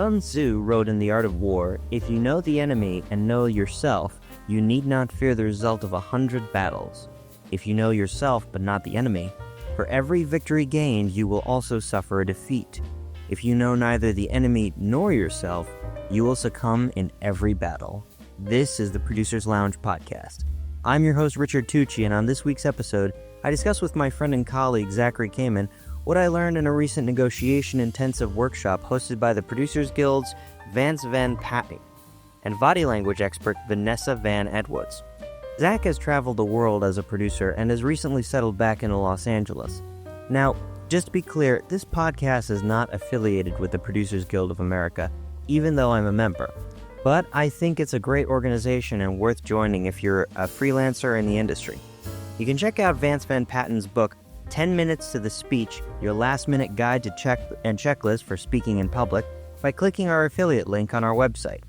Sun Tzu wrote in The Art of War, "If you know the enemy and know yourself, you need not fear the result of 100 battles. If you know yourself but not the enemy, for every victory gained you will also suffer a defeat. If you know neither the enemy nor yourself, you will succumb in every battle." This is the Producer's Lounge podcast. I'm your host, Richard Tucci, and on this week's episode, I discuss with my friend and colleague, Zachary Kamen, what I learned in a recent negotiation-intensive workshop hosted by the Producers Guild's Vance Van Patten and body language expert Vanessa Van Edwards. Zach has traveled the world as a producer and has recently settled back into Los Angeles. Now, just to be clear, this podcast is not affiliated with the Producers Guild of America, even though I'm a member. But I think it's a great organization and worth joining if you're a freelancer in the industry. You can check out Vance Van Patten's book, 10 Minutes to the Speech, Your Last-Minute Guide to Checklist for Speaking in Public, by clicking our affiliate link on our website.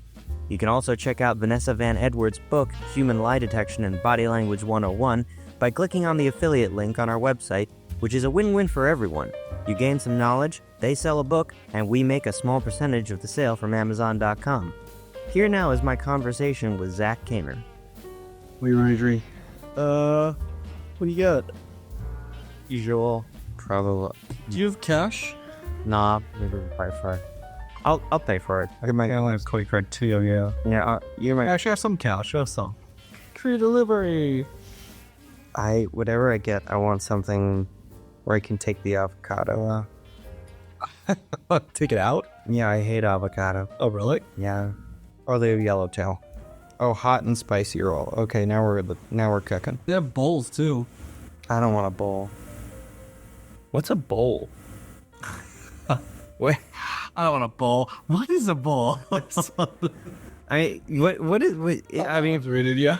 You can also check out Vanessa Van Edwards' book, Human Lie Detection and Body Language 101, by clicking on the affiliate link on our website, which is a win-win for everyone. You gain some knowledge, they sell a book, and we make a small percentage of the sale from Amazon.com. Here now is my conversation with Zach Kamen. What are you ready to drink? What do you got? Usual, probably. Do you have cash? Nah, maybe we'll pay for it. I'll pay for it. I can make a quick card too, yeah. Yeah, you might. Actually, I have some cash. I have some. Free delivery. Whatever I get, I want something where I can take the avocado out. Take it out? Yeah, I hate avocado. Oh, really? Yeah. Or the yellowtail. Oh, hot and spicy roll. Okay, now we're cooking. They have bowls too. I don't want a bowl. What's a bowl? Wait, I don't want a bowl. What is a bowl? I mean, It's rated, yeah.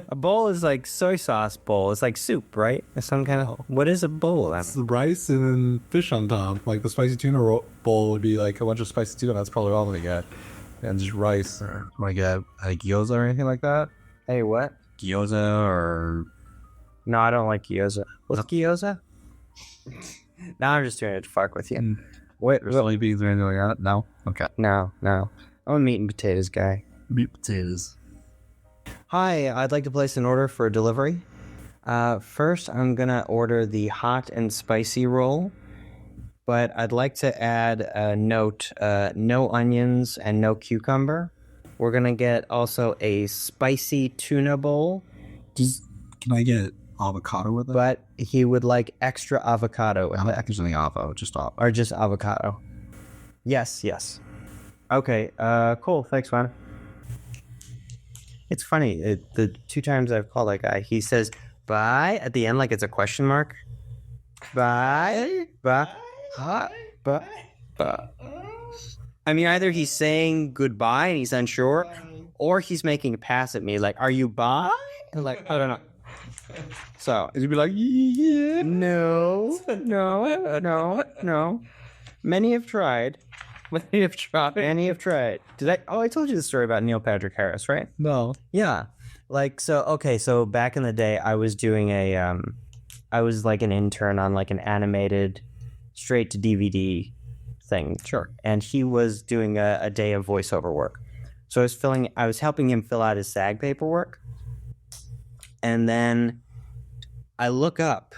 a bowl is like soy sauce bowl. It's like soup, right? It's some kind of. What is a bowl? It's rice and then fish on top. Like the spicy tuna bowl would be like a bunch of spicy tuna. That's probably all they get. And just rice. Or like a gyoza or anything like that. Hey, what? Gyoza or... No, I don't like gyoza. What's gyoza? Now I'm just doing it to fuck with you. Wait, soybeans or anything like that? No? Okay. No. I'm a meat and potatoes guy. Meat potatoes. Hi, I'd like to place an order for delivery. First, I'm gonna order the hot and spicy roll, but I'd like to add a note, no onions and no cucumber. We're gonna get also a spicy tuna bowl. Can I get avocado with it? But he would like extra avocado with it. There's nothing avo, just avocado. Or just avocado. Yes. Okay, cool. Thanks, man. It's funny. The two times I've called that guy, he says bye at the end like it's a question mark. Bye. I mean, either he's saying goodbye and he's unsure, or he's making a pass at me like, "Are you bye?" Like, I don't know. So You'd be like, yeah. no. Many have tried. Many have tried. I told you the story about Neil Patrick Harris, right? No. Yeah. So back in the day, I was doing I was like an intern on like an animated straight to DVD thing. Sure. And he was doing a day of voiceover work. So I was helping him fill out his SAG paperwork. And then I look up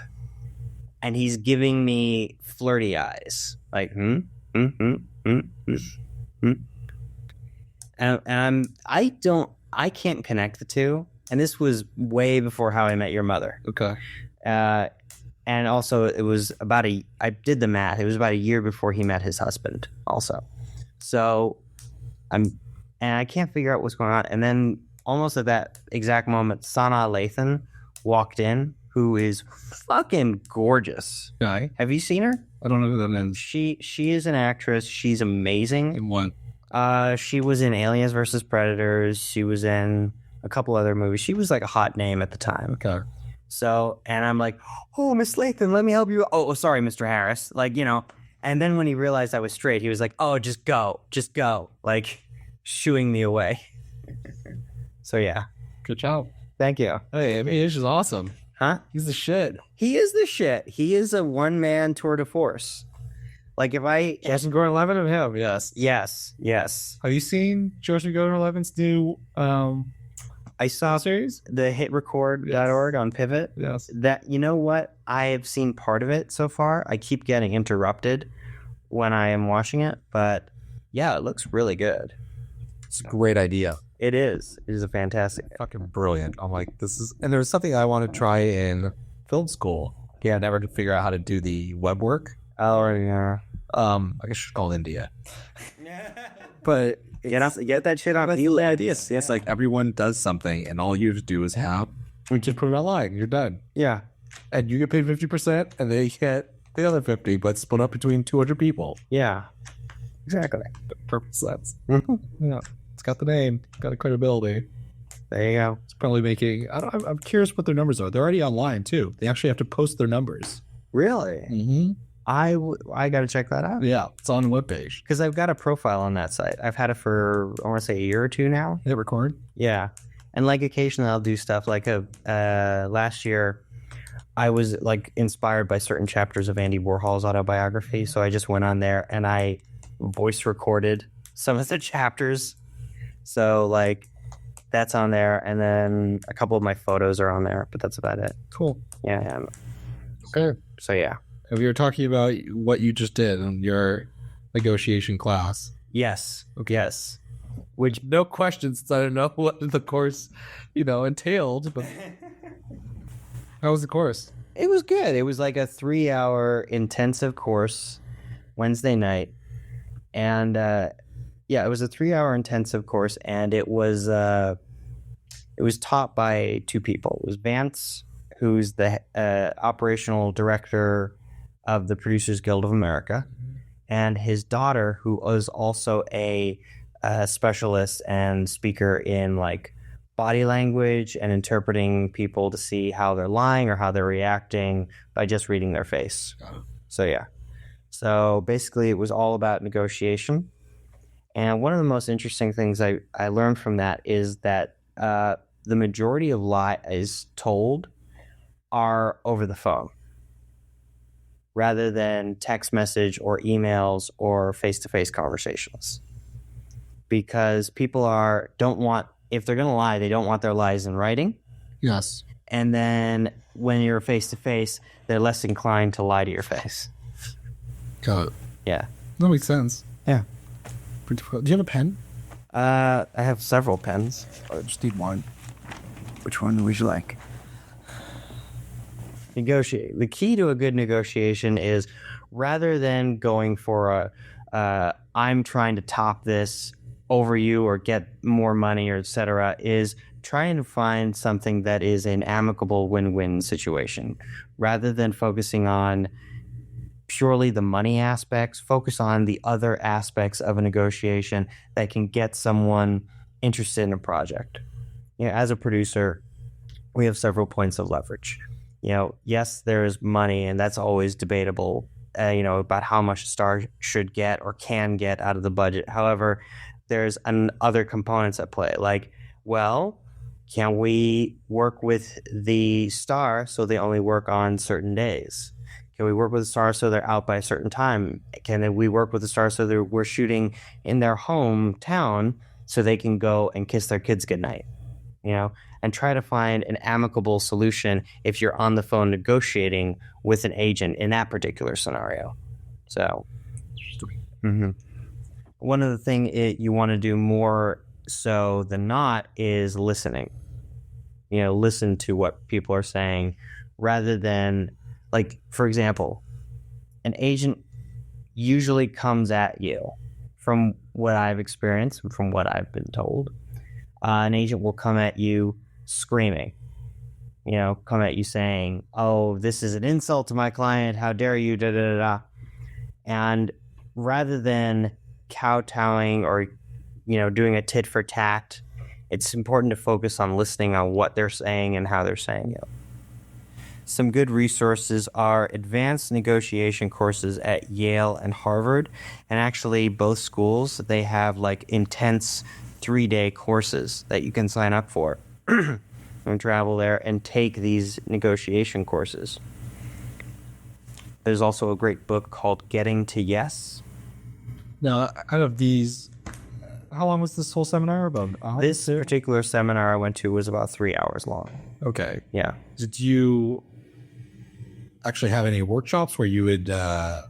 and he's giving me flirty eyes. Like, And I can't connect the two. And this was way before How I Met Your Mother. Okay. And also it was I did the math. It was about a year before he met his husband also. So I can't figure out what's going on. And then almost at that exact moment, Sanaa Lathan walked in, who is fucking gorgeous. Guy? Have you seen her? I don't know who that is. She is an actress. She's amazing. In what? She was in Aliens vs. Predators. She was in a couple other movies. She was like a hot name at the time. Okay. So, and I'm like, "Oh, Miss Lathan, let me help you." Oh, sorry, Mr. Harris. Like, you know. And then when he realized I was straight, he was like, "Oh, just go. Like, shooing me away. So, yeah. Good job. Thank you. Hey, I mean, he's just awesome. Huh? He's the shit. He is the shit. He is a one-man tour de force. Like if I, Joseph Gordon-Levitt and him, yes. yes. Have you seen Joseph Gordon-Levitt's new I saw series? the hitrecord.org on Pivot. Yes. That, you know what? I have seen part of it so far. I keep getting interrupted when I am watching it, but yeah, it looks really good. It's a great idea. It is. It is a fantastic. Fucking brilliant. I'm like, this is, and there was something I want to try in film school. Yeah, never to figure out how to do the web work. Oh, yeah. I guess you should call India. But Get that shit on that's the idea. Yes, like everyone does something, and all you have to do is just put it online. You're done. Yeah. And you get paid 50%, and they get the other 50, but split up between 200 people. Yeah. Exactly. Perfect sense. Yeah, it's got the name, got the credibility. There you go. It's probably making. I'm curious what their numbers are. They're already online too. They actually have to post their numbers. Really? Mm-hmm. I got to check that out. Yeah, it's on the webpage. Because I've got a profile on that site. I've had it for, I want to say, a year or two now. Hit record. Yeah. And like occasionally I'll do stuff like last year I was like inspired by certain chapters of Andy Warhol's autobiography. So I just went on there and I voice recorded some of the chapters. So like that's on there. And then a couple of my photos are on there, but that's about it. Cool. Yeah. Okay. So yeah. And we were talking about what you just did in your negotiation class. Yes. Okay. Yes. Which no questions. I don't know what the course, entailed, but how was the course? It was good. It was like a 3-hour intensive course Wednesday night. And it was a 3-hour intensive course, and it was taught by two people. It was Vance, who's the operational director of the Producers Guild of America, and his daughter, who was also a specialist and speaker in like body language and interpreting people to see how they're lying or how they're reacting by just reading their face. So yeah. So basically it was all about negotiation. And one of the most interesting things I learned from that is that the majority of lies told are over the phone rather than text message or emails or face-to-face conversations. Because people if they're going to lie, they don't want their lies in writing. Yes. And then when you're face-to-face, they're less inclined to lie to your face. Got it. Yeah. That makes sense. Yeah. Do you have a pen? I have several pens. I just need one. Which one would you like? Negotiate. The key to a good negotiation is rather than going for I'm trying to top this over you or get more money or etc., is trying to find something that is an amicable win-win situation. Rather than focusing on purely the money aspects, focus on the other aspects of a negotiation that can get someone interested in a project. As a producer, we have several points of leverage. Yes, there's money, and that's always debatable, about how much a star should get or can get out of the budget. However, there's other components at play, like, well, can we work with the star so they only work on certain days? Can we work with the star so they're out by a certain time? Can we work with the star so we're shooting in their hometown so they can go and kiss their kids goodnight? And try to find an amicable solution if you're on the phone negotiating with an agent in that particular scenario. So, one of the things you want to do more so than not is listening. Listen to what people are saying rather than, like, for example, an agent usually comes at you, from what I've experienced and from what I've been told. An agent will come at you screaming, come at you saying, oh, this is an insult to my client, how dare you, da da da da. And rather than kowtowing or, doing a tit for tat, it's important to focus on listening on what they're saying and how they're saying it. Some good resources are advanced negotiation courses at Yale and Harvard. And actually, both schools, they have like intense 3-day courses that you can sign up for and travel there and take these negotiation courses. There's also a great book called Getting to Yes. Now, out of these, how long was this whole seminar? About This particular seminar I went to was about 3 hours long. Okay. Yeah. Did you actually have any workshops where you would, I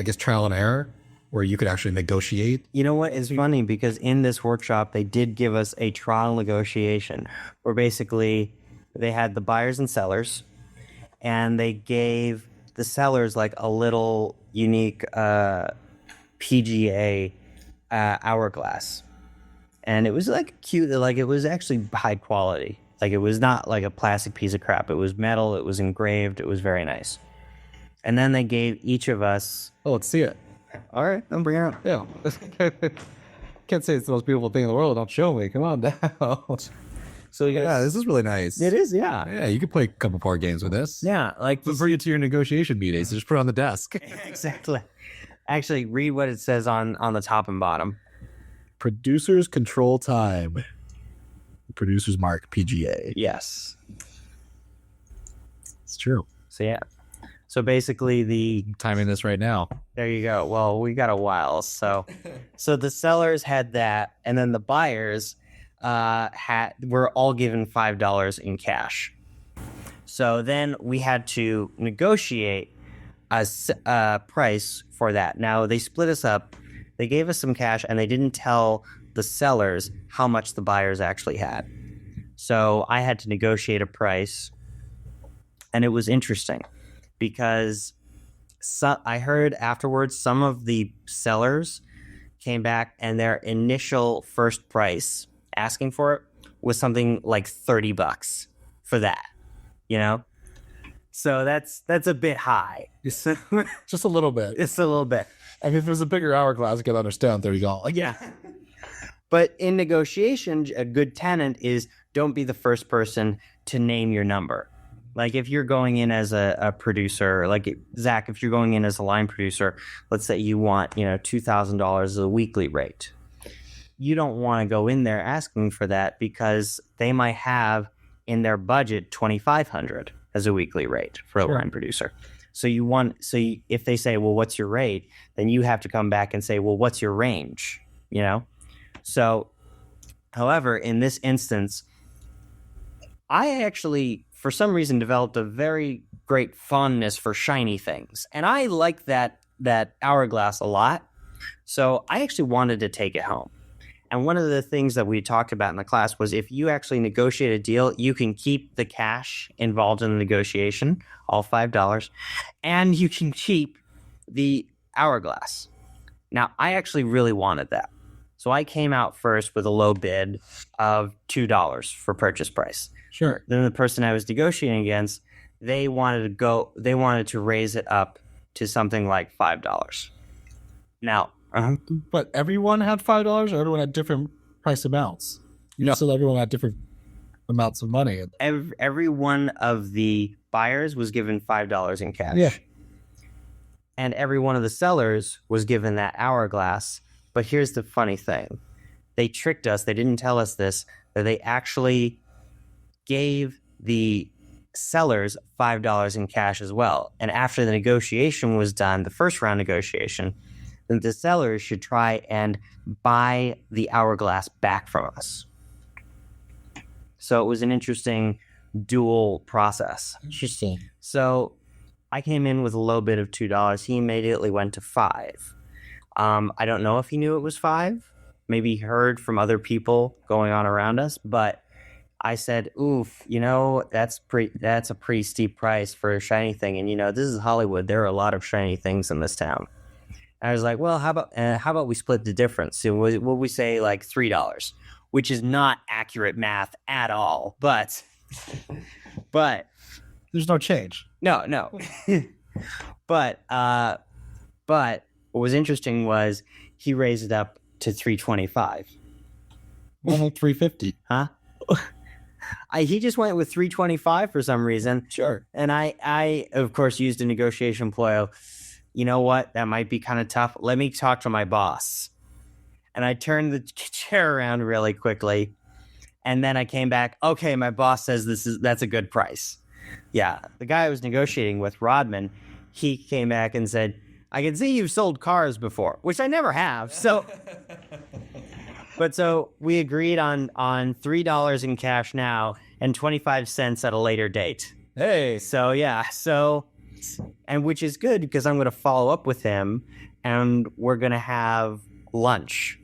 guess, trial and error, where you could actually negotiate? You know what? It's funny because in this workshop, they did give us a trial negotiation where basically they had the buyers and sellers, and they gave the sellers like a little unique PGA hourglass. And it was like cute, like it was actually high quality. Like it was not like a plastic piece of crap. It was metal, it was engraved, it was very nice. And then they gave each of us... Oh, let's see it. All right, I'll bring it up. Yeah. Can't say it's the most beautiful thing in the world. Don't show me. Come on down. So Yeah, this is really nice. It is, yeah. Yeah, you could play a couple board games with this. Yeah, like... Bring it to your negotiation meetings. Just put it on the desk. Exactly. Actually, read what it says on the top and bottom. Producers control time. Producers mark PGA. Yes. It's true. So yeah. So basically I'm timing this right now. there you go. Well, we got a while. So the sellers had that, and then the buyers were all given $5 in cash. So then we had to negotiate a price for that. Now they split us up. They gave us some cash, and they didn't tell the sellers how much the buyers actually had. So I had to negotiate a price, and it was interesting because I heard afterwards some of the sellers came back and their initial first price asking for it was something like $30 for that, you know? So that's a bit high. Just a little bit. It's a little bit. I mean, if it was a bigger hourglass, I could understand. There you go. Like, Yeah. But in negotiation, a good tenet is don't be the first person to name your number. Like if you're going in as a producer, like Zach, if you're going in as a line producer, let's say you want, $2,000 as a weekly rate. You don't want to go in there asking for that because they might have in their budget $2,500 as a weekly rate for a line producer. So if they say, well, what's your rate? Then you have to come back and say, well, what's your range? So, however, in this instance, I actually, for some reason, developed a very great fondness for shiny things. And I like that hourglass a lot. So I actually wanted to take it home. And one of the things that we talked about in the class was if you actually negotiate a deal, you can keep the cash involved in the negotiation, all $5, and you can keep the hourglass. Now, I actually really wanted that. So I came out first with a low bid of $2 for purchase price. sure. Then the person I was negotiating against, they wanted to raise it up to something like $5. Now, But everyone had $5, or everyone had different price amounts? So everyone had different amounts of money. every one of the buyers was given $5 in cash. Yeah. And every one of the sellers was given that hourglass. But here's the funny thing. They tricked us. They didn't tell us this, that they actually gave the sellers $5 in cash as well. And after the negotiation was done, the first round negotiation, then the sellers should try and buy the hourglass back from us. So it was an interesting dual process. Interesting. So I came in with a low bid of $2. He immediately went to $5. I don't know if he knew it was $5. Maybe he heard from other people going on around us, but I said, oof, that's a pretty steep price for a shiny thing. And, this is Hollywood. There are a lot of shiny things in this town. And I was like, well, how about we split the difference? So will we say like $3, which is not accurate math at all, but There's no change. no. But what was interesting was he raised it up to $325. Well, $350. Huh? He just went with $325 for some reason. Sure. And I of course used a negotiation ploy. You know what? That might be kind of tough. Let me talk to my boss. And I turned the chair around really quickly. And then I came back. Okay, my boss says that's a good price. Yeah. The guy I was negotiating with, Rodman, he came back and said, I can see you've sold cars before, which I never have. So, but so we agreed on $3 in cash now and 25 cents at a later date. Hey. So, yeah. So, and which is good because I'm going to follow up with him and we're going to have lunch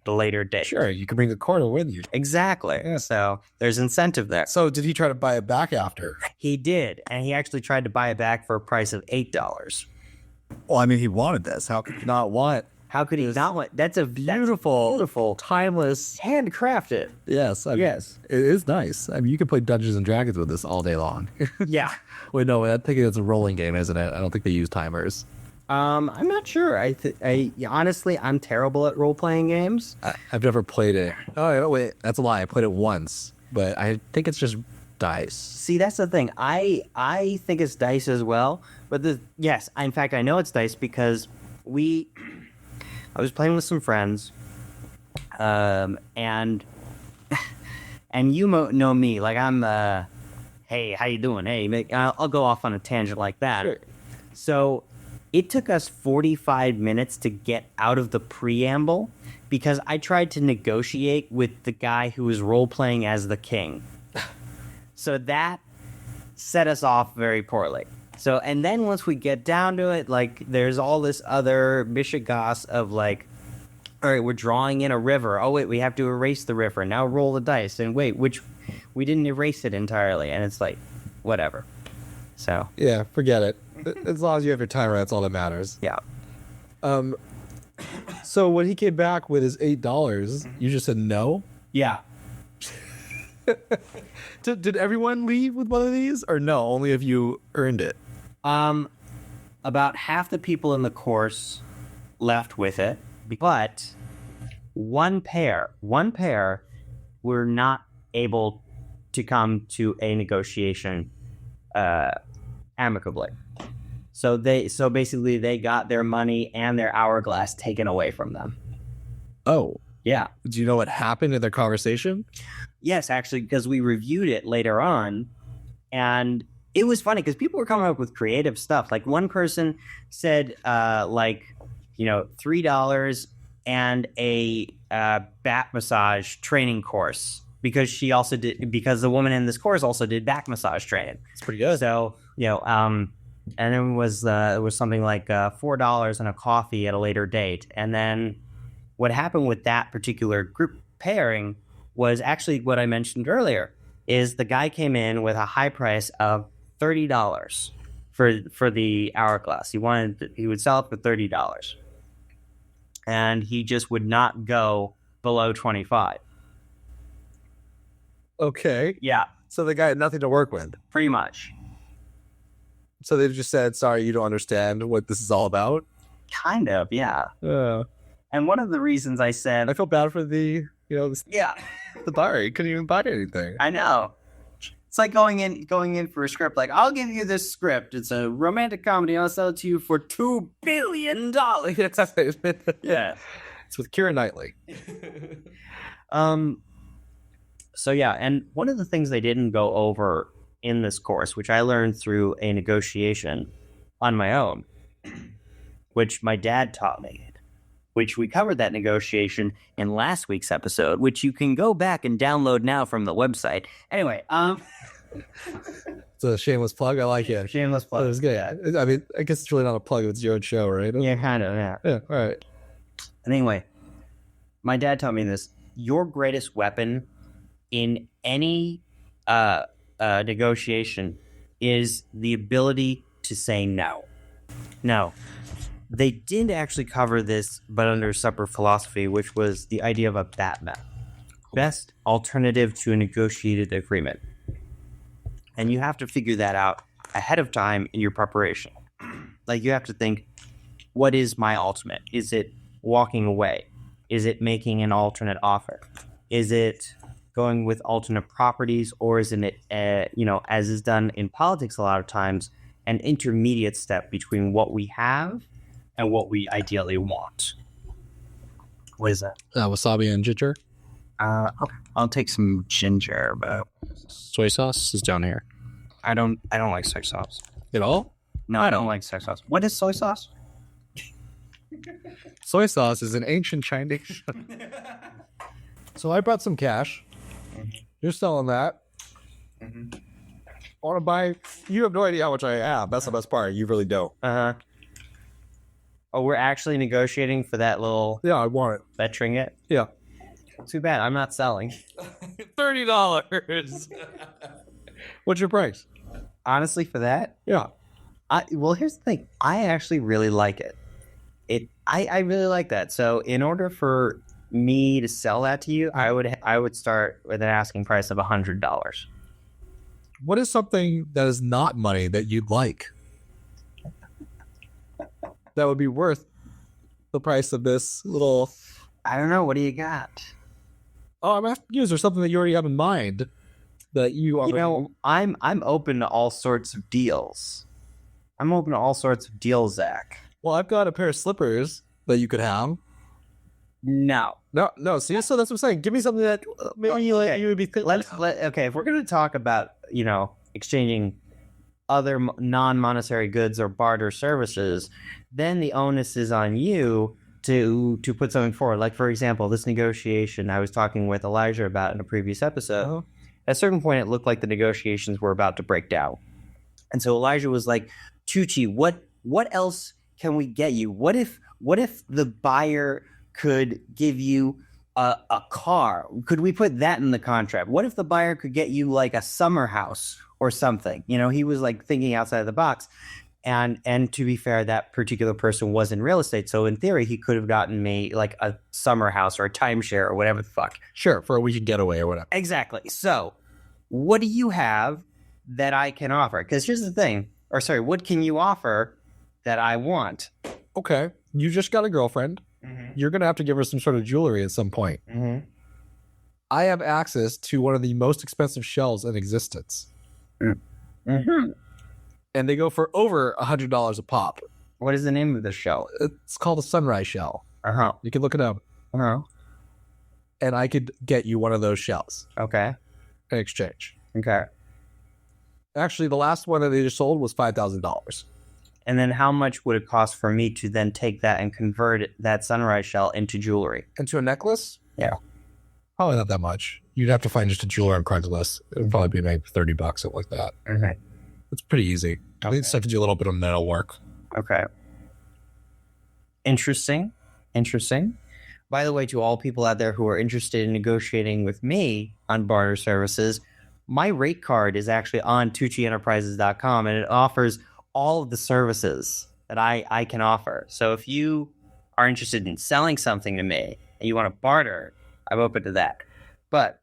the later date. Sure, you can bring the quarter with you. Exactly. Yeah. So there's incentive there. So did he try to buy it back after? He did. And he actually tried to buy it back for a price of $8. Well, I mean, he wanted this. How could he not want? How could he not want? That's a beautiful, timeless. handcrafted. Yes. Yes. It is nice. I mean, you can play Dungeons and Dragons with this all day long. Yeah. Wait, no, I think it's a rolling game, isn't it? I don't think they use timers. I'm not sure. Honestly, I'm terrible at role-playing games. I've never played it. Oh, no, wait, that's a lie. I played it once, but I think it's just dice. See, that's the thing. I think it's dice as well. But yes, in fact, I know it's dice because I was playing with some friends, and you know me, like I'm, hey, how you doing? Hey, I'll go off on a tangent like that. Sure. So it took us 45 minutes to get out of the preamble because I tried to negotiate with the guy who was role-playing as the king. So that set us off very poorly. So, and then once we get down to it, like, there's all this other mishigas of, like, all right, we're drawing in a river. Oh, wait, we have to erase the river. Now roll the dice. And wait, we didn't erase it entirely. And it's like, whatever. So. Yeah, forget it. As long as you have your timer, that's all that matters. Yeah. So when he came back with his $8, you just said no? Yeah. Did everyone leave with one of these? Or no, only if you earned it? About half the people in the course left with it, but one pair were not able to come to a negotiation amicably. So basically they got their money and their hourglass taken away from them. Oh. Yeah. Do you know what happened in their conversation? Yes, actually, because we reviewed it later on, and it was funny because people were coming up with creative stuff. Like one person said, $3 and a back massage training course because the woman in this course also did back massage training. It's pretty good. So, and it was something like $4 and a coffee at a later date. And then what happened with that particular group pairing was actually what I mentioned earlier, is the guy came in with a high price of $30 for the hourglass. He would sell it for $30. And he just would not go below 25. Okay. Yeah, So the guy had nothing to work with. pretty much. So they just said, sorry, you don't understand what this is all about? Kind of, yeah. And one of the reasons I said, I feel bad for the yeah, bar. He couldn't even buy anything. I know. It's like going in for a script. Like, I'll give you this script. It's a romantic comedy. I'll sell it to you for $2 billion. Yeah. It's with Keira Knightley. So yeah, and one of the things they didn't go over in this course, which I learned through a negotiation on my own, which my dad taught me, which we covered that negotiation in last week's episode, which you can go back and download now from the website. Anyway, It's a shameless plug. I like it. shameless Oh, plug. it was good. Yeah. I mean, I guess it's really not a plug. It's your own show, right? Yeah, kind of, yeah. Yeah. All right. Anyway, my dad taught me this. Your greatest weapon in any negotiation is the ability to say no. No. They did actually cover this, but under separate philosophy, which was the idea of a BATMA. Best alternative to a negotiated agreement. And you have to figure that out ahead of time in your preparation. Like, you have to think, what is my ultimate? Is it walking away? Is it making an alternate offer? Is it going with alternate properties? Or isn't it, as is done in politics a lot of times, an intermediate step between what we have and what we ideally want? What is that? Wasabi and ginger. Okay. I'll take some ginger, but Soy sauce is down here. I don't like soy sauce. At all? No, I don't like soy sauce. What is soy sauce? Soy sauce is an ancient Chinese. So I brought some cash. You're selling that. I want to buy. You have no idea how much I have. That's the best part. You really don't. Uh-huh. Oh, we're actually negotiating for that little... Yeah, I want it. That trinket? Yeah. Too bad. I'm not selling. $30. What's your price? Honestly, for that? Yeah. Well, here's the thing. I actually really like it. I really like that. So in order for me to sell that to you, I would start with an asking price of $100. What is something that is not money that you'd like? That would be worth the price of this little... I don't know. What do you got? Oh, I'm asking you, is there something that you already have in mind that you are... You know, I'm open to all sorts of deals. I'm open to all sorts of deals, Zach. Well, I've got a pair of slippers that you could have. No. No. See, so that's what I'm saying. Give me something that maybe you would be... Okay, if we're going to talk about, exchanging other non-monetary goods or barter services, then the onus is on you to put something forward. Like, for example, this negotiation I was talking with Elijah about in a previous episode. Uh-huh. At a certain point, it looked like the negotiations were about to break down. And so Elijah was like, Tucci, what else can we get you? What if the buyer could give you a car? Could we put that in the contract? What if the buyer could get you like a summer house or something? He was like thinking outside the box. And to be fair, that particular person was in real estate. So in theory, he could have gotten me like a summer house or a timeshare or whatever the fuck. Sure, for a weekend getaway or whatever. Exactly. So what do you have that I can offer? Because here's the thing. Or sorry, what can you offer that I want? Okay. You just got a girlfriend. Mm-hmm. You're going to have to give her some sort of jewelry at some point. Mm-hmm. I have access to one of the most expensive shells in existence. Mm-hmm. And they go for over $100 a pop. What is the name of the shell? It's called a sunrise shell. Uh-huh. You can look it up. Uh-huh. And I could get you one of those shells. Okay. In exchange. Okay. Actually, the last one that they just sold was $5,000. And then how much would it cost for me to then take that and convert that sunrise shell into jewelry? Into a necklace? Yeah. Probably not that much. You'd have to find just a jeweler on Craigslist. It would probably be maybe $30, something like that. Okay. It's pretty easy. I think just have to do a little bit of metal work. Okay. Interesting. By the way, to all people out there who are interested in negotiating with me on barter services, my rate card is actually on TucciEnterprises.com, and it offers all of the services that I can offer. So if you are interested in selling something to me and you want to barter, I'm open to that. But,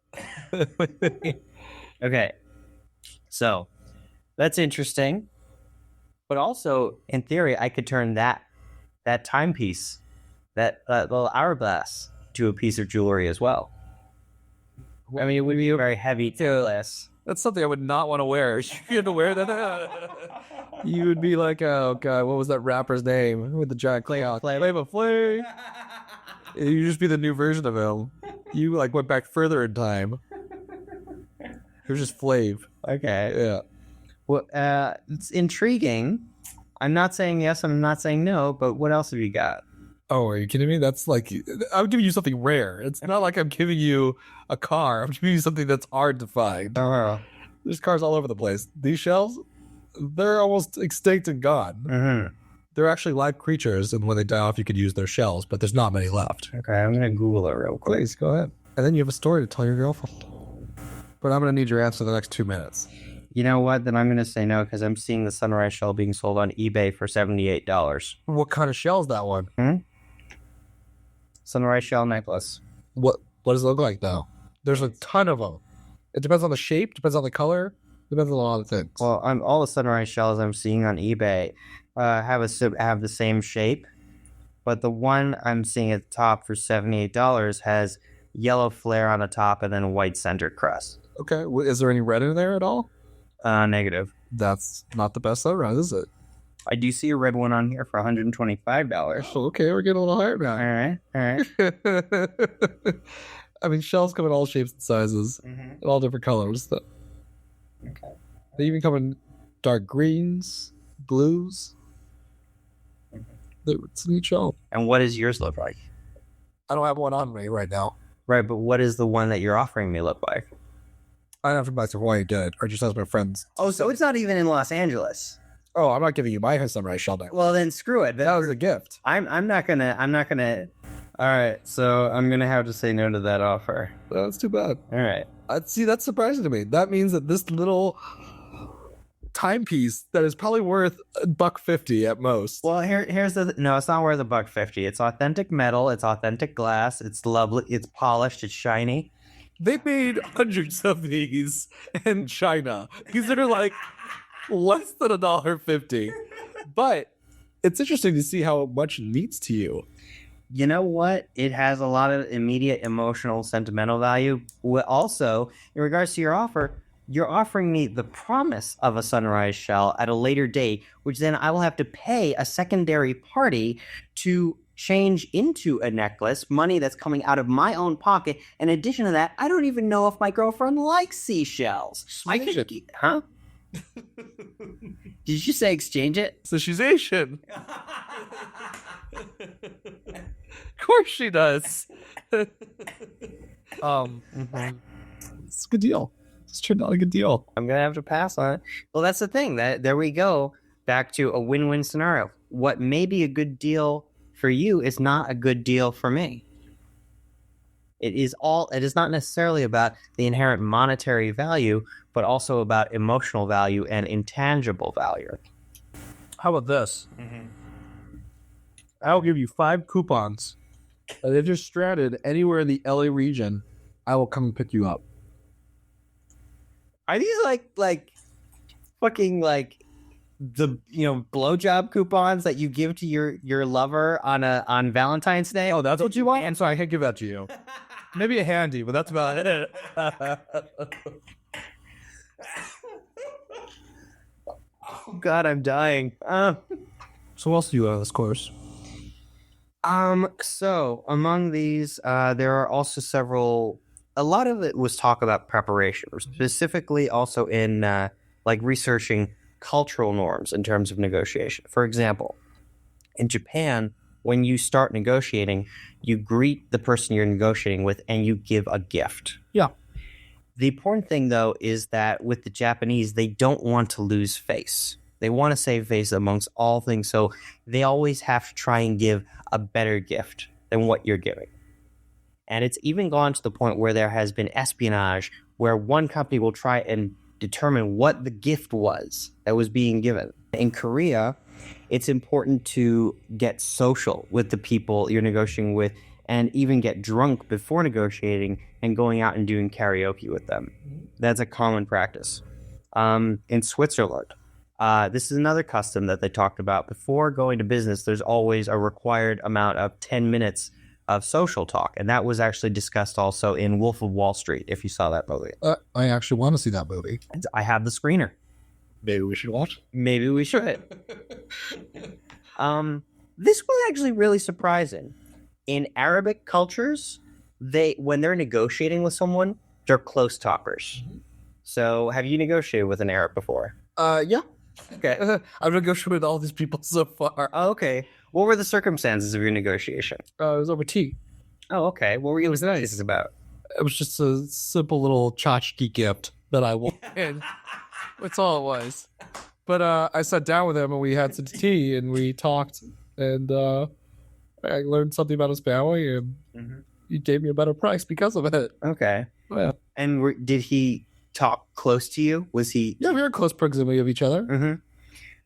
okay. So that's interesting. But also, in theory, I could turn that timepiece, that little hourglass, to a piece of jewelry as well. I mean, it would be a very heavy necklace. That's something I would not want to wear. You had to wear that. You would be like, oh god, what was that rapper's name with the giant clown? Flavor Flav. You'd just be the new version of him. You like went back further in time. It was just Flav. Okay. Yeah. Well, it's intriguing. I'm not saying yes, I'm not saying no, but what else have you got? Oh, are you kidding me? That's like, I'm giving you something rare. It's not like I'm giving you a car. I'm giving you something that's hard to find. There's cars all over the place. These shells, they're almost extinct and gone. Mm-hmm. They're actually live creatures, and when they die off, you could use their shells, but there's not many left. Okay, I'm going to Google it real quick. Please, go ahead. And then you have a story to tell your girlfriend. But I'm going to need your answer in the next 2 minutes. You know what? Then I'm going to say no, because I'm seeing the sunrise shell being sold on eBay for $78. What kind of shell is that one? Sunrise shell necklace. What does it look like, though? There's a ton of them. It depends on the shape, depends on the color, depends on a lot of things. Well, all the sunrise shells I'm seeing on eBay have the same shape, but the one I'm seeing at the top for $78 has yellow flare on the top and then a white center crest. Okay. Is there any red in there at all? Negative. That's not the best around, is it? I do see a red one on here for $125. Oh, okay, we're getting a little higher now. All right. I mean, shells come in all shapes and sizes, and all different colors. Okay. They even come in dark greens, blues. It's a neat show. And what does yours look like? I don't have one on me right now. Right, but what is the one that you're offering me look like? I have to buy some Hawaii Dead, or just ask my friends. Oh, so it's not even in Los Angeles. Oh, I'm not giving you my sunrise shell now. Well, then screw it. That was a gift. I'm not gonna. All right, so I'm gonna have to say no to that offer. That's too bad. All right. See, that's surprising to me. That means that this little timepiece that is probably worth $1.50 at most. Well, here's the no. It's not worth $1.50. It's authentic metal. It's authentic glass. It's lovely. It's polished. It's shiny. They made hundreds of these in China. These are like less than $1.50. But it's interesting to see how much it means to you. You know what? It has a lot of immediate emotional, sentimental value. Also, in regards to your offer, you're offering me the promise of a sunrise shell at a later date, which then I will have to pay a secondary party to change into a necklace, money that's coming out of my own pocket. In addition to that, I don't even know if my girlfriend likes seashells. Huh? Did you say exchange it? So she's Asian. Of course she does. It's a good deal. It's turned out a good deal. I'm gonna have to pass on it. Well, that's the thing. There we go. Back to a win-win scenario. What may be a good deal for you is not a good deal for me. It is not necessarily about the inherent monetary value, but also about emotional value and intangible value. How about this? I'll give you 5 coupons. And if you're stranded anywhere in the LA region, I will come and pick you up. Are these like fucking like the blowjob coupons that you give to your lover on Valentine's Day? Oh, that's what you want? I'm sorry, I can't give that to you. Maybe a handy, but that's about it. Oh God, I'm dying. So what else do you have on this course? So among these, there are also several. A lot of it was talk about preparation, specifically also in like researching cultural norms in terms of negotiation. For example, in Japan, when you start negotiating, you greet the person you're negotiating with and you give a gift. Yeah. The important thing, though, is that with the Japanese, they don't want to lose face. They want to save face amongst all things, so they always have to try and give a better gift than what you're giving. And it's even gone to the point where there has been espionage, where one company will try and determine what the gift was that was being given. In Korea, it's important to get social with the people you're negotiating with and even get drunk before negotiating and going out and doing karaoke with them. That's a common practice. In Switzerland, this is another custom that they talked about. Before going to business, there's always a required amount of 10 minutes of social talk. And that was actually discussed also in Wolf of Wall Street, if you saw that movie. I actually want to see that movie. I have the screener. Maybe we should watch. Maybe we should. This was actually really surprising. In Arabic cultures, when they're negotiating with someone, they're close talkers. So have you negotiated with an Arab before? Yeah. Okay. I've negotiated with all these people so far. Oh, okay. What were the circumstances of your negotiation? It was over tea. Oh, okay. What were you nice. This is about? It was just a simple little tchotchke gift that I wanted. That's all it was. But I sat down with him and we had some tea and we talked and I learned something about his family and he gave me a better price because of it. Okay. Yeah. And did he talk close to you? Was he? Yeah, we were close proximity of each other. Mm-hmm.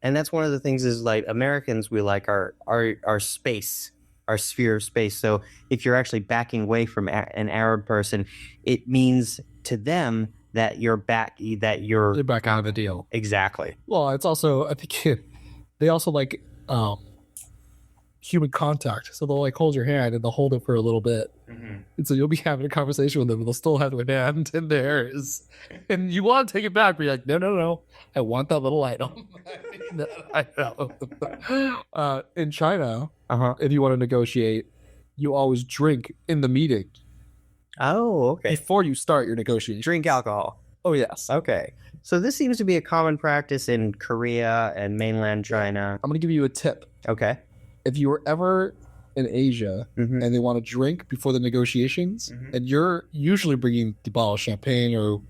And that's one of the things is like Americans, we like our space, our sphere of space. So if you're actually backing away from an Arab person, it means to them that you're back out of the deal. Exactly. Well, it's also, I think they also like human contact. So they'll like hold your hand and they'll hold it for a little bit. And so you'll be having a conversation with them and they'll still have their hand in theirs. And you want to take it back, but you're like, no. I want that little item. I know. In China, if you want to negotiate, you always drink in the meeting. Oh, okay. Before you start your negotiation. Drink alcohol. Oh, yes. Okay. So this seems to be a common practice in Korea and mainland China. I'm going to give you a tip. Okay. If you were ever in Asia Mm-hmm. and they want to drink before the negotiations, Mhm. and you're usually bringing the bottle of champagne or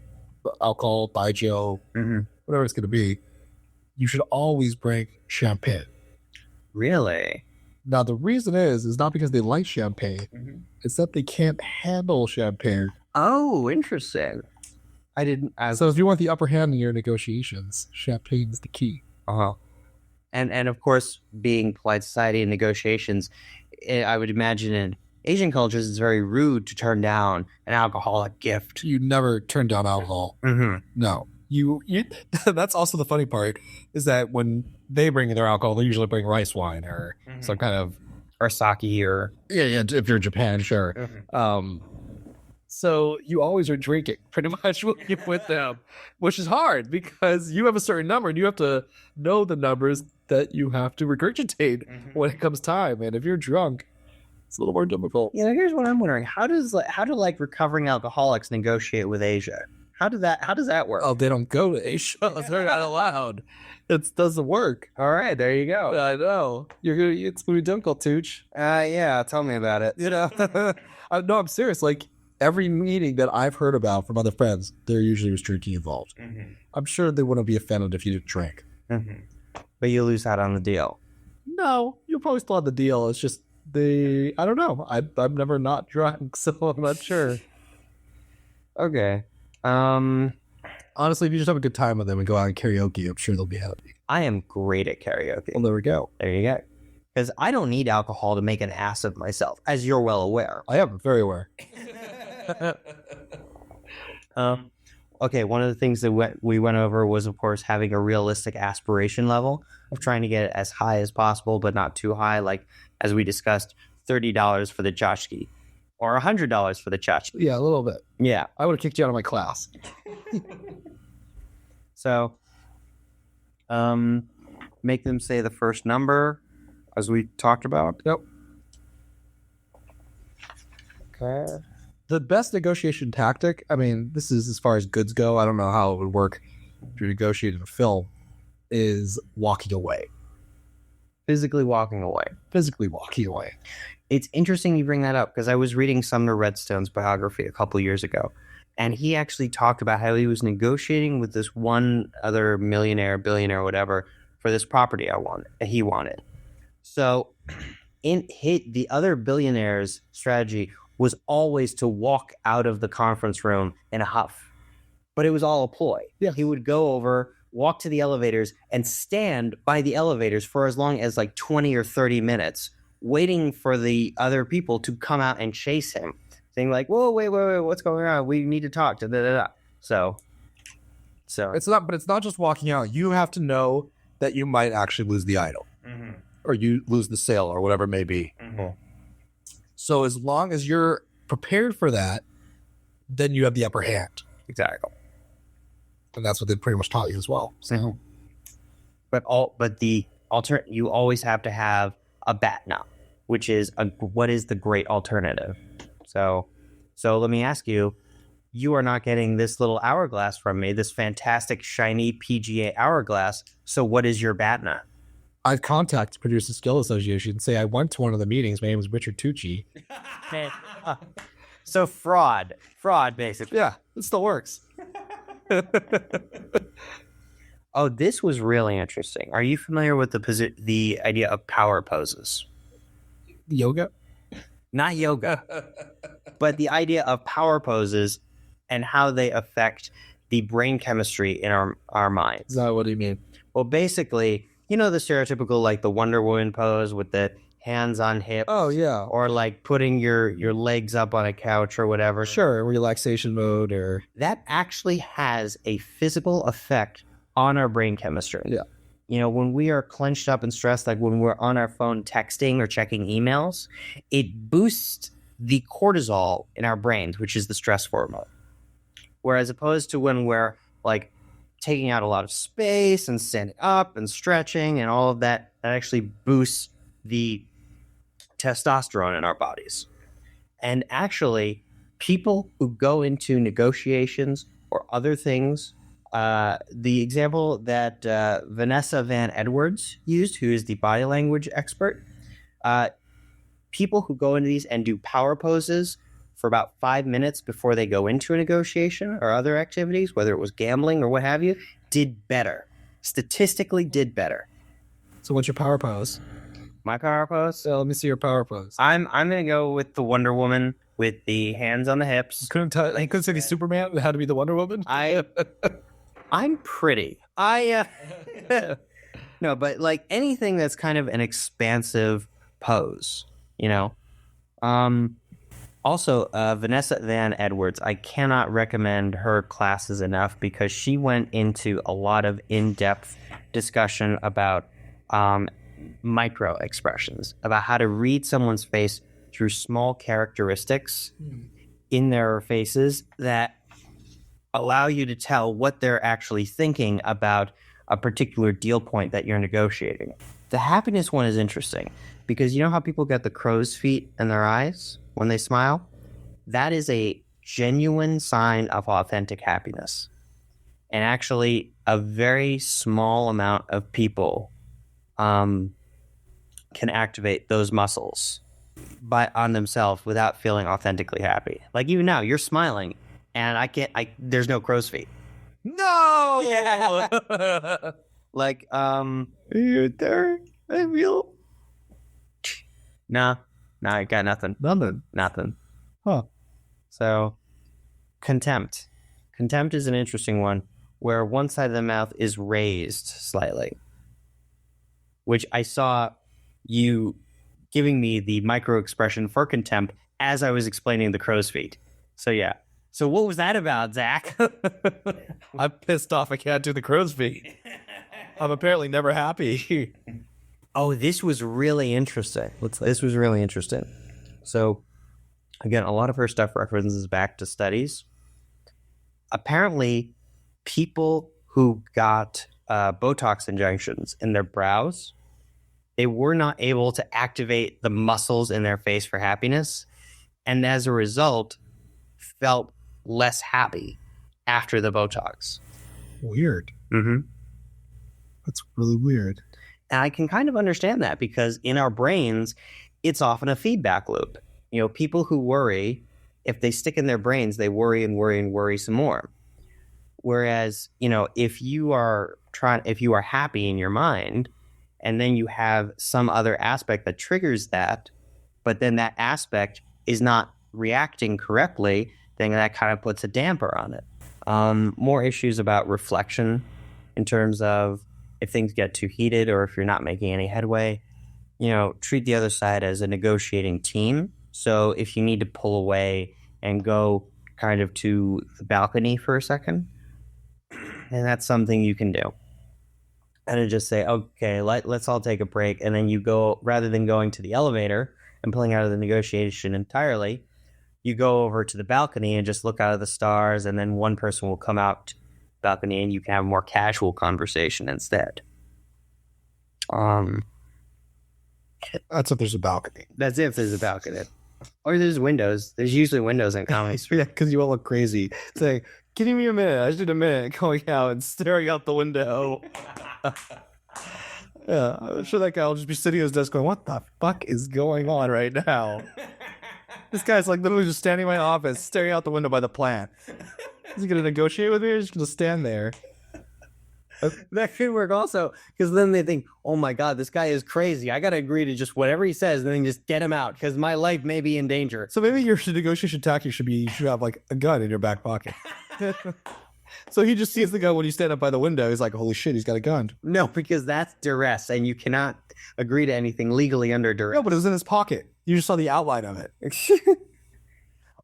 alcohol, baijiu, Mm-hmm. whatever it's going to be, you should always bring champagne. Really? Now, the reason is not because they like champagne. Mm-hmm. It's that they can't handle champagne. Oh, interesting. I didn't. So if you want the upper hand in your negotiations, champagne is the key. Uh-huh. And of course, being polite society in negotiations, I would imagine in Asian cultures, it's very rude to turn down an alcoholic gift. You never turn down alcohol. Mm-hmm. No. You that's also the funny part, is that when they bring in their alcohol, they usually bring rice wine or some kind of... Or sake or... Yeah, if you're in Japan, sure. Mm-hmm. So you always are drinking pretty much when you're with them, which is hard because you have a certain number and you have to know the numbers that you have to regurgitate when it comes time. And if you're drunk, it's a little more difficult. You know, here's what I'm wondering: how do recovering alcoholics negotiate with Asia? How does that work? Oh, they don't go to Asia. They're not allowed. It doesn't work. All right, there you go. I know. It's gonna be difficult, Tooch. Yeah, tell me about it. You know, no, I'm serious. Like every meeting that I've heard about from other friends, there usually was drinking involved. Mm-hmm. I'm sure they wouldn't be offended if you didn't drink. Mm-hmm. But you lose out on the deal. No, you'll probably still have the deal. It's just I don't know. I'm never not drunk, so I'm not sure. Okay. Honestly, if you just have a good time with them and go out and karaoke, I'm sure they'll be happy. I am great at karaoke. Well, there we go. There you go. Because I don't need alcohol to make an ass of myself, as you're well aware. I am very aware. Okay, one of the things that we went over was, of course, having a realistic aspiration level of trying to get it as high as possible, but not too high. Like, as we discussed, $30 for the tchotchke or $100 for the tchotchke. Yeah, a little bit. Yeah. I would have kicked you out of my class. So, make them say the first number, as we talked about. Yep. Okay. The best negotiation tactic, I mean, this is as far as goods go. I don't know how it would work if you're negotiating a film, is walking away. Physically walking away. Physically walking away. It's interesting you bring that up because I was reading Sumner Redstone's biography a couple years ago, and he actually talked about how he was negotiating with this one other millionaire, billionaire, whatever, for this property he wanted. So the other billionaire's strategy was always to walk out of the conference room in a huff. But it was all a ploy. Yeah. He would go over, walk to the elevators, and stand by the elevators for as long as like 20 or 30 minutes, waiting for the other people to come out and chase him, saying like, whoa, wait, what's going on? We need to talk. Da, da, da, da. So it's not just walking out. You have to know that you might actually lose the idol, or you lose the sale, or whatever it may be. So as long as you're prepared for that, then you have the upper hand. Exactly. And that's what they pretty much taught you as well. So, but you always have to have a BATNA, which is what is the great alternative. So let me ask you, you are not getting this little hourglass from me, this fantastic shiny PGA hourglass. So what is your BATNA? I'd contact Producer Skill Association and say I went to one of the meetings. My name is Richard Tucci. So fraud, basically. Yeah, it still works. Oh, this was really interesting. Are you familiar with the idea of power poses? Yoga? Not yoga, but the idea of power poses and how they affect the brain chemistry in our minds. Is that what do you mean? Well, basically, you know the stereotypical, like the Wonder Woman pose with the hands on hips. Oh, yeah. Or like putting your legs up on a couch or whatever. Sure, relaxation mode or... That actually has a physical effect on our brain chemistry. Yeah. You know, when we are clenched up and stressed, like when we're on our phone texting or checking emails, it boosts the cortisol in our brains, which is the stress hormone. Whereas opposed to when we're like taking out a lot of space and standing up and stretching and all of that, that actually boosts the testosterone in our bodies. And actually, people who go into negotiations or other things The example that Vanessa Van Edwards used, who is the body language expert, people who go into these and do power poses for about 5 minutes before they go into a negotiation or other activities, whether it was gambling or what have you, did better. Statistically did better. So what's your power pose? My power pose? So let me see your power pose. I'm gonna go with the Wonder Woman with the hands on the hips. Couldn't say the Superman. It had to be the Wonder Woman. I'm pretty. No, but like anything that's kind of an expansive pose, you know. Also, Vanessa Van Edwards, I cannot recommend her classes enough because she went into a lot of in-depth discussion about micro expressions, about how to read someone's face through small characteristics in their faces that allow you to tell what they're actually thinking about a particular deal point that you're negotiating. The happiness one is interesting because you know how people get the crow's feet in their eyes when they smile? That is a genuine sign of authentic happiness. And actually, a very small amount of people can activate those muscles on themselves without feeling authentically happy. Like even now, you're smiling, and there's no crow's feet. No! Yeah. Like, you there? I feel. Nah, I got nothing. Nothing. Huh. So, contempt. Contempt is an interesting one, where one side of the mouth is raised slightly, which I saw you giving me the micro expression for contempt as I was explaining the crow's feet. So yeah. So what was that about, Zach? I'm pissed off I can't do the crow's feet. I'm apparently never happy. Oh, this was really interesting. This was really interesting. So, again, a lot of her stuff references back to studies. Apparently, people who got Botox injections in their brows, they were not able to activate the muscles in their face for happiness, and as a result, felt less happy after the Botox. Weird. Mm-hmm. That's really weird. And I can kind of understand that because in our brains, it's often a feedback loop. You know, people who worry, if they stick in their brains, they worry and worry and worry some more. Whereas, you know, if you are happy in your mind, and then you have some other aspect that triggers that, but then that aspect is not reacting correctly, then that kind of puts a damper on it. More issues about reflection in terms of if things get too heated or if you're not making any headway, you know, treat the other side as a negotiating team. So if you need to pull away and go kind of to the balcony for a second, then that's something you can do. And to just say, okay, let's all take a break. And then you go, rather than going to the elevator and pulling out of the negotiation entirely, you go over to the balcony and just look out of the stars. And then one person will come out to the balcony and you can have a more casual conversation instead. That's if there's a balcony. That's if there's a balcony. Or there's windows. There's usually windows in comics. Yeah, because you all look crazy. Saying, give me a minute. I just need a minute. Going out and staring out the window. Yeah, I'm sure that guy will just be sitting at his desk going, what the fuck is going on right now? This guy's like literally just standing in my office, staring out the window by the plant. Is he going to negotiate with me or is he just going to stand there? That could work also, because then they think, oh my God, this guy is crazy. I got to agree to just whatever he says and then just get him out because my life may be in danger. So maybe your negotiation tactic should be you should have like a gun in your back pocket. So he just sees the gun when you stand up by the window. He's like, holy shit, he's got a gun. No, because that's duress and you cannot agree to anything legally under duress. No, but it was in his pocket. You just saw the outline of it.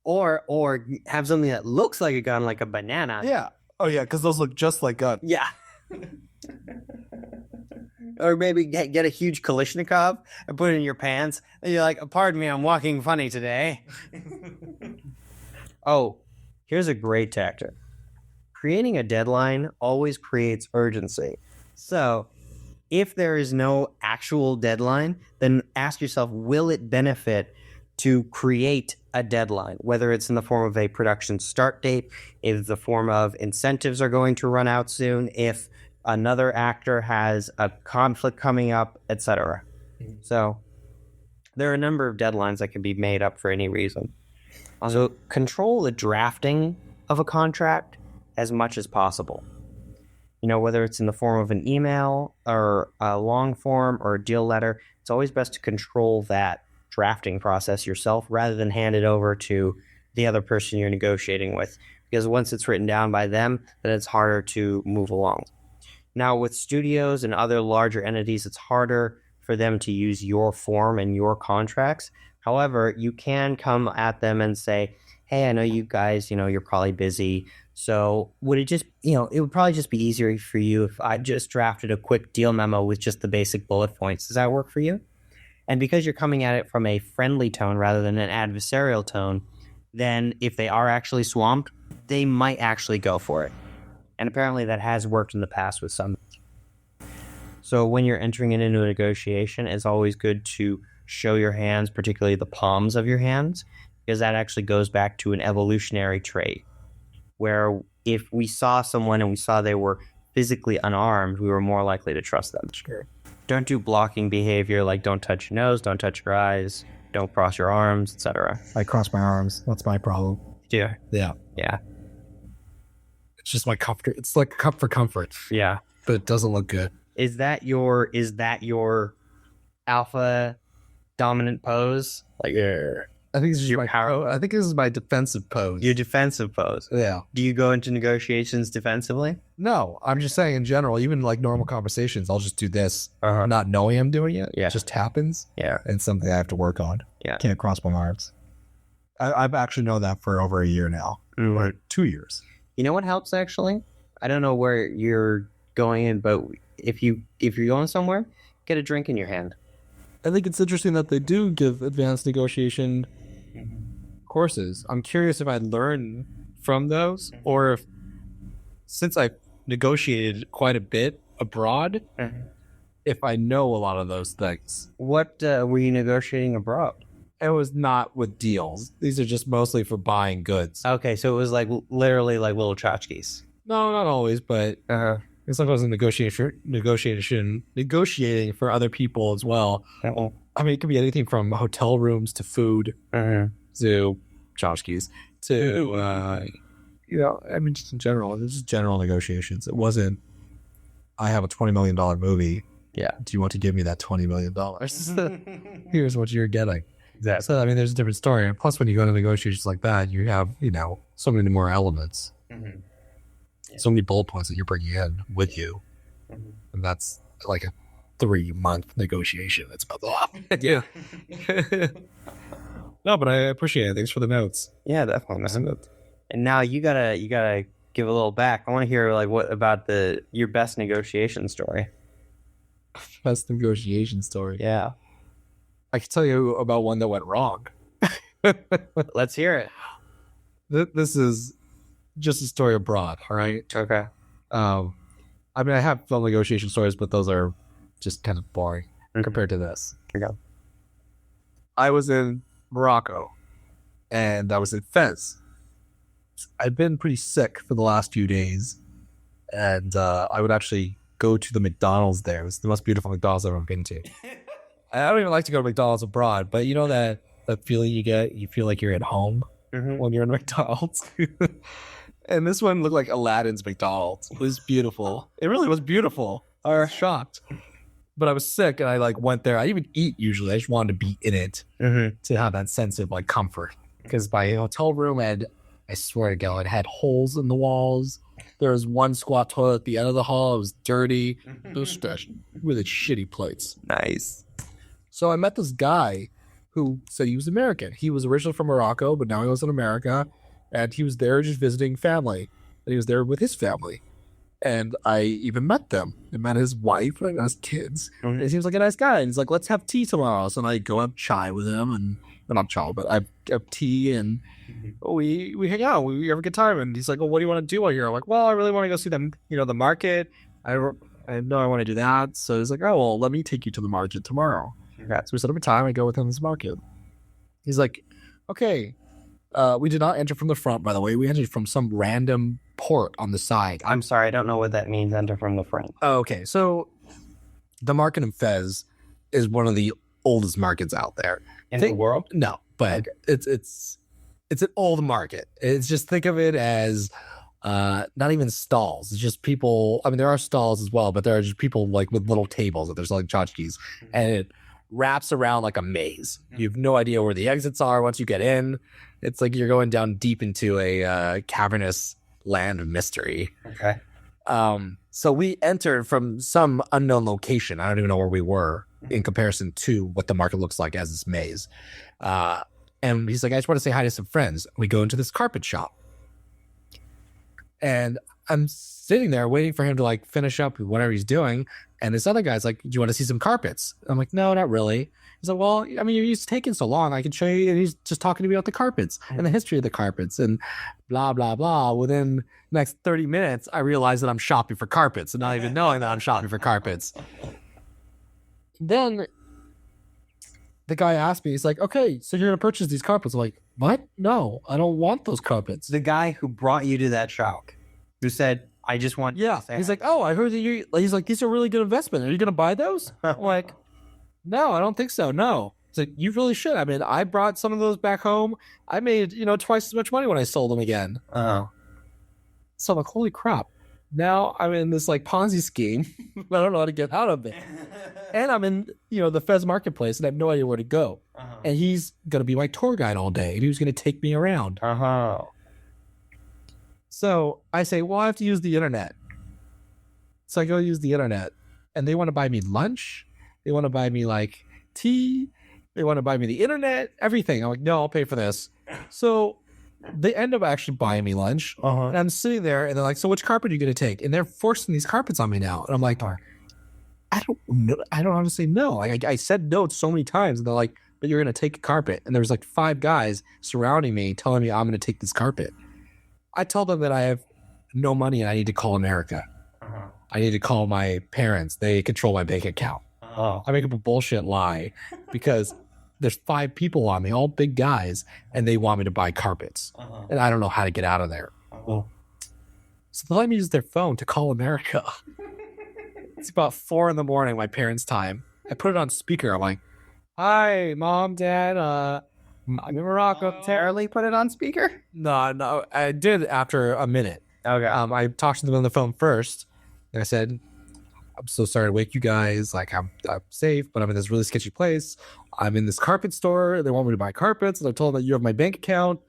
Or have something that looks like a gun, like a banana. Yeah. Oh, yeah, because those look just like guns. Yeah. Or maybe get a huge Kalashnikov and put it in your pants. And you're like, pardon me, I'm walking funny today. Oh, here's a great tactic. Creating a deadline always creates urgency. So if there is no actual deadline, then ask yourself, will it benefit to create a deadline, whether it's in the form of a production start date, if the form of incentives are going to run out soon, if another actor has a conflict coming up, etc. So there are a number of deadlines that can be made up for any reason. Also, control the drafting of a contract as much as possible. Whether it's in the form of an email or a long form or a deal letter, it's always best to control that drafting process yourself rather than hand it over to the other person you're negotiating with. Because once it's written down by them, then it's harder to move along. Now, with studios and other larger entities, it's harder for them to use your form and your contracts. However, you can come at them and say, hey, I know you guys, you're probably busy. So would it just, it would probably just be easier for you if I just drafted a quick deal memo with just the basic bullet points. Does that work for you? And because you're coming at it from a friendly tone rather than an adversarial tone, then if they are actually swamped, they might actually go for it. And apparently that has worked in the past with some. So when you're entering into a negotiation, it's always good to show your hands, particularly the palms of your hands, because that actually goes back to an evolutionary trait, where if we saw someone and we saw they were physically unarmed, we were more likely to trust them. Sure. Don't do blocking behavior like don't touch your nose, don't touch your eyes, don't cross your arms, etc. I cross my arms. That's my problem. Yeah. Yeah. Yeah. It's just my comfort. It's like cup for comfort. Yeah. But it doesn't look good. Is that your alpha dominant pose? Like, I think this is I think this is my defensive pose. your defensive pose. Yeah. Do you go into negotiations defensively? No, I'm just saying in general, even like normal conversations, I'll just do this, Uh-huh. not knowing I'm doing it. Yeah. It just happens. Yeah. And something I have to work on. Yeah. Can't cross my arms. I've actually known that for over a year now. Or 2 years. You know what helps actually? I don't know where you're going in, but if you're going somewhere, get a drink in your hand. I think it's interesting that they do give advanced negotiation courses. I'm curious if I'd learn from those, or if, since I negotiated quite a bit abroad, if I know a lot of those things. What were you negotiating abroad? It was not with deals. These are just mostly for buying goods. Okay, so it was like literally like little tchotchkes. No, not always, but it's like I was in negotiating for other people as well. I mean, it could be anything from hotel rooms to food to tchotchkes to, I mean, just in general. This is general negotiations. It wasn't, I have a $20 million movie. Yeah. Do you want to give me that $20 million? Here's what you're getting. Exactly. So, I mean, there's a different story. And plus, when you go to negotiations like that, you have, so many more elements. Mm-hmm. So many bullet points that you're bringing in with you. Mm-hmm. And that's like a 3-month negotiation. That's about the lot. Yeah. No, but I appreciate it. Thanks for the notes. Yeah, definitely. And now you gotta give a little back. I want to hear like what about your best negotiation story. Best negotiation story. Yeah, I can tell you about one that went wrong. let's hear it. This is just a story abroad, all right? Okay. I mean, I have film negotiation stories, but those are just kind of boring compared to this. Here we go. I was in Morocco, and I was in Fez. I'd been pretty sick for the last few days, and I would actually go to the McDonald's there. It was the most beautiful McDonald's I've ever been to. I don't even like to go to McDonald's abroad, but you know that feeling you get? You feel like you're at home when you're in McDonald's. And this one looked like Aladdin's McDonald's. It was beautiful. It really was beautiful. I was shocked. But I was sick, and I went there. I didn't even eat usually. I just wanted to be in it to have that sense of comfort. Because my hotel room had, I swear to God, it had holes in the walls. There was one squat toilet at the end of the hall. It was dirty. It was really shitty plates. Nice. So I met this guy who said he was American. He was originally from Morocco, but now he was in America. And he was there just visiting family. And he was there with his family. And I even met them. I met his wife and his kids. And he seems like a nice guy. And he's like, let's have tea tomorrow. So I go have chai with him. And not chai, but I have tea. And we hang out. We have a good time. And he's like, well, what do you want to do while you're here? I'm like, well, I really want to go see them, the market. I know I want to do that. So he's like, oh, well, let me take you to the market tomorrow. Okay. So we set up a time. I go with him to the market. He's like, okay, we did not enter from the front, by the way. We entered from some random port on the side. I'm sorry, I don't know what that means, enter from the front. Oh, okay, so the market in Fez is one of the oldest markets out there. In the world? No, but it's an old market. It's just, think of it as not even stalls. It's just people. I mean, there are stalls as well, but there are just people like with little tables that there's like tchotchkes, and it wraps around like a maze. You have no idea where the exits are once you get in. It's like you're going down deep into a cavernous land of mystery. Okay. So we entered from some unknown location. I don't even know where we were in comparison to what the market looks like as this maze. And he's like, I just want to say hi to some friends. We go into this carpet shop. And I'm sitting there waiting for him to like finish up whatever he's doing. And this other guy's like, do you want to see some carpets? I'm like, no, not really. He's like, well, I mean, you're taking so long. I can show you. And he's just talking to me about the carpets and the history of the carpets and blah, blah, blah. Within the next 30 minutes, I realize that I'm shopping for carpets and not even knowing that I'm shopping for carpets. Then the guy asked me, he's like, okay, so you're going to purchase these carpets. I'm like, what? No, I don't want those carpets. The guy who brought you to that shop, who said, I just want you to say He's hi. like, oh, I heard that he's like, these are really good investment. Are you going to buy those? I'm like, no, I don't think so. No. It's like, you really should. I mean, I brought some of those back home. I made, twice as much money when I sold them again. Oh. So I'm like, holy crap. Now I'm in this like Ponzi scheme. I don't know how to get out of it. And I'm in, the Fez marketplace and I have no idea where to go. And he's going to be my tour guide all day. And he was going to take me around. So I say, well, I have to use the internet. So I go use the internet and they want to buy me lunch. They want to buy me like tea. They want to buy me the internet, everything. I'm like, no, I'll pay for this. So they end up actually buying me lunch. And I'm sitting there and they're like, so which carpet are you going to take? And they're forcing these carpets on me now. And I'm like, I don't know. I don't honestly know. Like I said no so many times and they're like, but you're going to take a carpet. And there's like 5 guys surrounding me telling me I'm going to take this carpet. I tell them that I have no money and I need to call America. I need to call my parents. They control my bank account. I make up a bullshit lie because there's 5 people on me, all big guys, and they want me to buy carpets. And I don't know how to get out of there. So they let me use their phone to call America. It's about 4 a.m, my parents' time. I put it on speaker. I'm like, hi, Mom, Dad, I'm in Morocco. Early put it on speaker? No, I did after a minute. Okay. I talked to them on the phone first, and I said, I'm so sorry to wake you guys. Like, I'm safe, but I'm in this really sketchy place. I'm in this carpet store. They want me to buy carpets, and I told them that you have my bank account.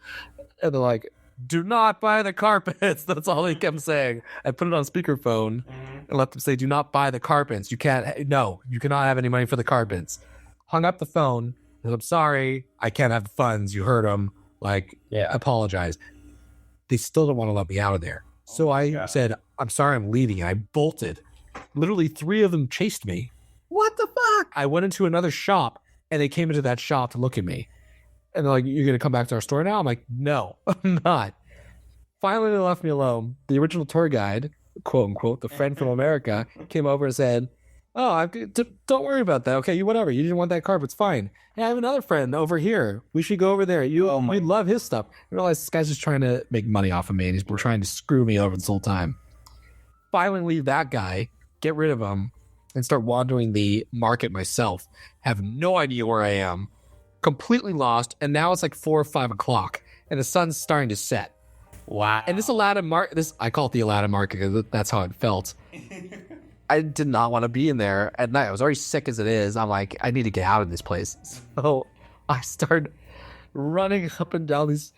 And they're like, do not buy the carpets. That's all they kept saying. I put it on speakerphone and let them say, do not buy the carpets. You cannot have any money for the carpets. Hung up the phone. And I'm sorry, I can't have the funds. You heard them. Like, I apologize. They still don't want to let me out of there. So I said, I'm sorry, I'm leaving. And I bolted. Literally 3 of them chased me. What the fuck? I went into another shop and they came into that shop to look at me. And they're like, you're going to come back to our store now? I'm like, no, I'm not. Finally, they left me alone. The original tour guide, quote unquote, the friend from America, came over and said, oh, don't worry about that. Okay, whatever. You didn't want that carpet. It's fine. Hey, I have another friend over here. We should go over there. We'd love his stuff. I realized this guy's just trying to make money off of me and he's trying to screw me over this whole time. Finally, leave that guy, get rid of him, and start wandering the market myself. Have no idea where I am. Completely lost. And now it's like 4 or 5 o'clock and the sun's starting to set. Wow. And this Aladdin market, I call it the Aladdin market because that's how it felt. I did not want to be in there at night. I was already sick as it is. I'm like, I need to get out of this place. So I started running up and down these,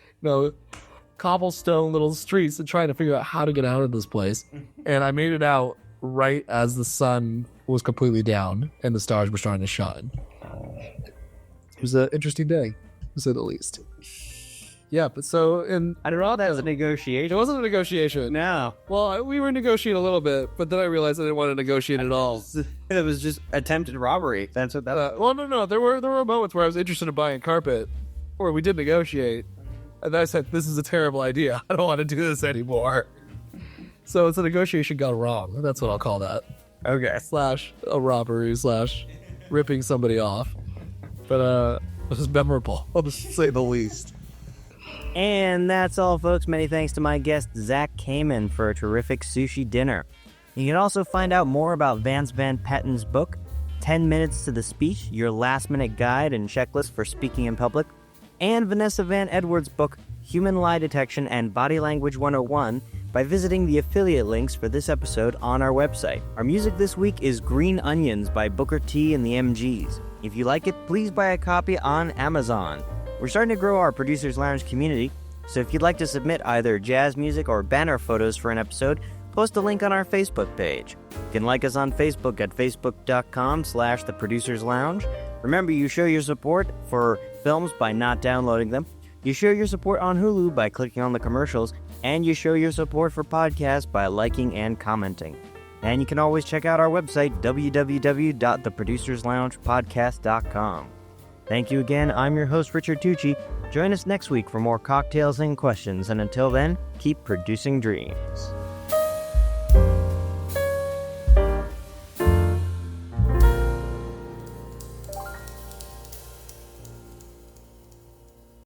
cobblestone little streets and trying to figure out how to get out of this place. And I made it out right as the sun was completely down and the stars were starting to shine. It was an interesting day, to say the least. Yeah, but so I don't know. That was a negotiation. It wasn't a negotiation. No. Well, we were negotiating a little bit, but then I realized I didn't want to negotiate at all. It was just attempted robbery. That's what that was. Well, no. There were moments where I was interested in buying carpet, where we did negotiate, and then I said, "This is a terrible idea. I don't want to do this anymore." So it's a negotiation gone wrong. That's what I'll call that. Okay. / a robbery / ripping somebody off. But was memorable, to say the least. And that's all, folks. Many thanks to my guest, Zach Kamen, for a terrific sushi dinner. You can also find out more about Vance Van Petten's book, 10 Minutes to the Speech, your last-minute guide and checklist for speaking in public, and Vanessa Van Edwards' book, Human Lie Detection and Body Language 101, by visiting the affiliate links for this episode on our website. Our music this week is Green Onions by Booker T and the MGs. If you like it, please buy a copy on Amazon. We're starting to grow our Producers Lounge community, so if you'd like to submit either jazz music or banner photos for an episode, post a link on our Facebook page. You can like us on Facebook at facebook.com/The Producers Lounge. Remember, you show your support for films by not downloading them. You show your support on Hulu by clicking on the commercials, and you show your support for podcasts by liking and commenting. And you can always check out our website, www.theproducersloungepodcast.com. Thank you again. I'm your host, Richard Tucci. Join us next week for more cocktails and questions, and until then, keep producing dreams.